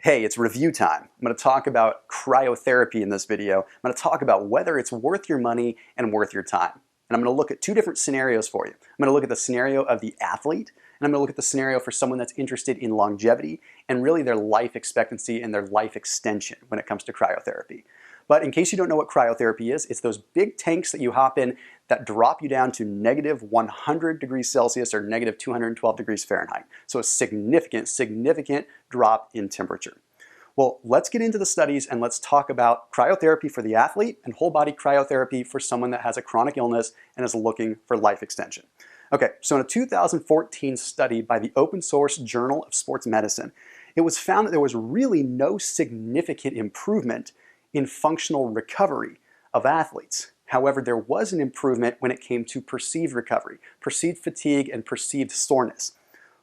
Hey, it's review time. I'm going to talk about cryotherapy in this video. I'm going to talk about whether it's worth your money and worth your time. And I'm going to look at two different scenarios for you. I'm going to look at the scenario of the athlete, and I'm going to look at the scenario for someone that's interested in longevity and really their life expectancy and their life extension when it comes to cryotherapy. But in case you don't know what cryotherapy is, it's those big tanks that you hop in that drop you down to negative 100 degrees Celsius or negative 212 degrees Fahrenheit. So a significant drop in temperature. Well, let's get into the studies and let's talk about cryotherapy for the athlete and whole body cryotherapy for someone that has a chronic illness and is looking for life extension. Okay, so in a 2014 study by the open source Journal of Sports Medicine, it was found that there was really no significant improvement in functional recovery of athletes. However, there was an improvement when it came to perceived recovery, perceived fatigue, and perceived soreness.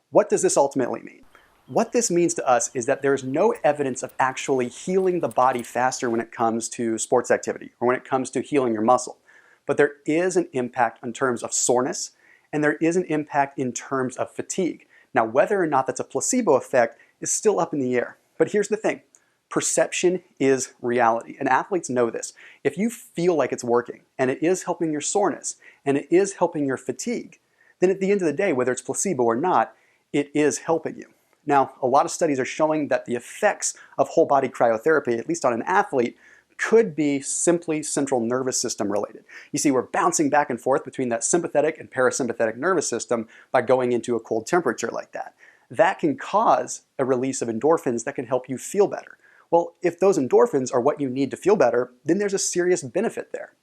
What does this ultimately mean? What this means to us is that there's no evidence of actually healing the body faster when it comes to sports activity or when it comes to healing your muscle. But there is an impact in terms of soreness, and there is an impact in terms of fatigue. Now, whether or not that's a placebo effect is still up in the air. But here's the thing. Perception is reality, and athletes know this. If you feel like it's working, and it is helping your soreness, and it is helping your fatigue, then at the end of the day, whether it's placebo or not, it is helping you. Now, a lot of studies are showing that the effects of whole body cryotherapy, at least on an athlete, could be simply central nervous system related. You see, we're bouncing back and forth between that sympathetic and parasympathetic nervous system by going into a cold temperature like that. That can cause a release of endorphins that can help you feel better. Well, if those endorphins are what you need to feel better, then there's a serious benefit there.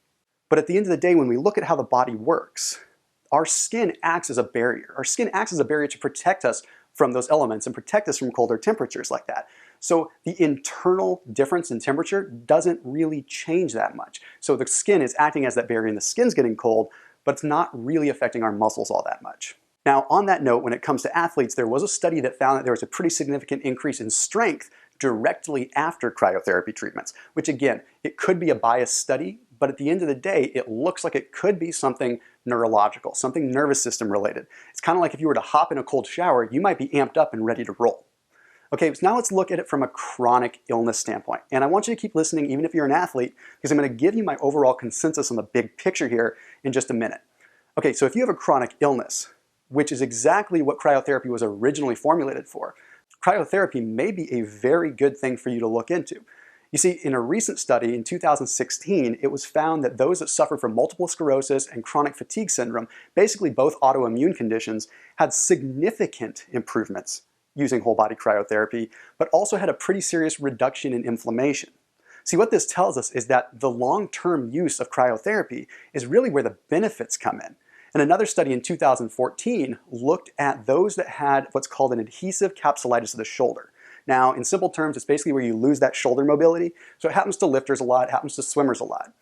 But at the end of the day, when we look at how the body works, our skin acts as a barrier. Our skin acts as a barrier to protect us from those elements and protect us from colder temperatures like that. So the internal difference in temperature doesn't really change that much. So the skin is acting as that barrier and the skin's getting cold, but it's not really affecting our muscles all that much. Now, on that note, when it comes to athletes, there was a study that found that there was a pretty significant increase in strength directly after cryotherapy treatments, which again, it could be a biased study, but at the end of the day, it looks like it could be something neurological, something nervous system related. It's kind of like if you were to hop in a cold shower, you might be amped up and ready to roll. Okay, so now let's look at it from a chronic illness standpoint. And I want you to keep listening even if you're an athlete, because I'm going to give you my overall consensus on the big picture here in just a minute. Okay, so if you have a chronic illness, which is exactly what cryotherapy was originally formulated for, cryotherapy may be a very good thing for you to look into. You see, in a recent study in 2016, it was found that those that suffered from multiple sclerosis and chronic fatigue syndrome, basically both autoimmune conditions, had significant improvements using whole body cryotherapy, but also had a pretty serious reduction in inflammation. See, what this tells us is that the long-term use of cryotherapy is really where the benefits come in. And another study in 2014 looked at those that had what's called an adhesive capsulitis of the shoulder. Now, in simple terms, it's basically where you lose that shoulder mobility. So it happens to lifters a lot, it happens to swimmers a lot.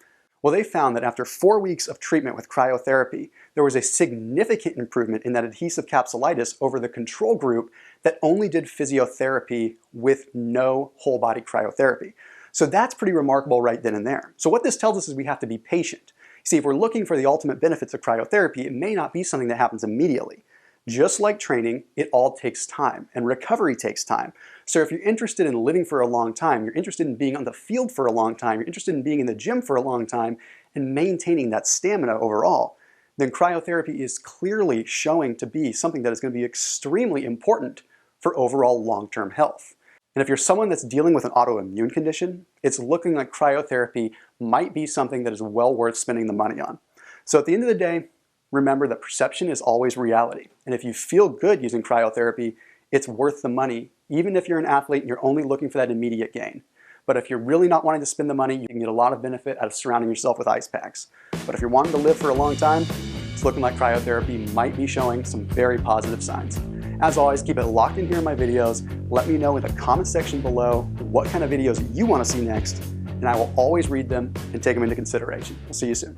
Well, they found that after 4 weeks of treatment with cryotherapy, there was a significant improvement in that adhesive capsulitis over the control group that only did physiotherapy with no whole body cryotherapy. So that's pretty remarkable right then and there. So what this tells us is we have to be patient. See, if we're looking for the ultimate benefits of cryotherapy, it may not be something that happens immediately. Just like training, it all takes time, and recovery takes time. So if you're interested in living for a long time, you're interested in being on the field for a long time, you're interested in being in the gym for a long time, and maintaining that stamina overall, then cryotherapy is clearly showing to be something that is going to be extremely important for overall long-term health. And if you're someone that's dealing with an autoimmune condition, it's looking like cryotherapy might be something that is well worth spending the money on. So at the end of the day, remember that perception is always reality. And if you feel good using cryotherapy, it's worth the money, even if you're an athlete and you're only looking for that immediate gain. But if you're really not wanting to spend the money, you can get a lot of benefit out of surrounding yourself with ice packs. But if you're wanting to live for a long time, it's looking like cryotherapy might be showing some very positive signs. As always, keep it locked in here in my videos. Let me know in the comment section below what kind of videos you want to see next, and I will always read them and take them into consideration. We'll see you soon.